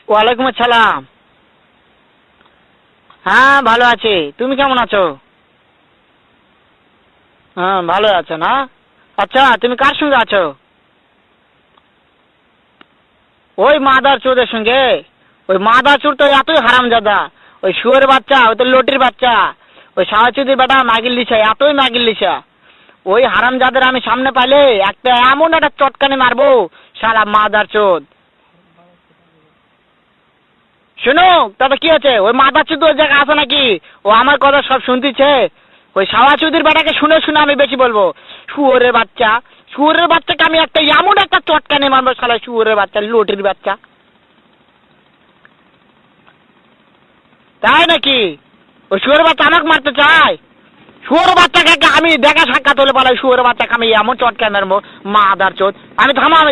ওয়ালাইকুম আসসালাম। হ্যাঁ ভালো আছি, তুমি কেমন আছো? হ্যাঁ ভালো আছো না? আচ্ছা তুমি কার সঙ্গে আছো? ওই মাদার চোদের সঙ্গে। ওই মাদার চোর তো এতই হারামজাদা, ওই শুয়োরের বাচ্চা, ওই তো লটির বাচ্চা, ওই সাহাচুদির বেটা মাগির লিসা, এতই মাগির লিসা। ওই হারামজাদের আমি সামনে পাইলে একটা এমন একটা চটকানি মারবো, সারা মাদার চোদ। শুনো তবে কি আছে, ওই মাদার চোদ ওই জায়গায় আছে নাকি? ও আমার কথা সব শুনতেছে। ওই সাহাচুদির বেটাকে শুনে শুনে আমি বেশি বলবো। শুয়োরের বাচ্চা, শুয়োরের বাচ্চাকে আমি একটা এমন একটা চটকানি মারবো, সারা শুয়োরের বাচ্চা, লটির বাচ্চা। তাই নাকি? ওই শুয়োরের বাচ্চা আমাকে মারতে চায়? শুয়োরের বাচ্চাকে আমি দেখা সাক্ষাৎ হলে বলে শুয়োরের বাচ্চাকে আমি এমন চটকানি মারবো, মাদার চোদ। আমি থামো, আমি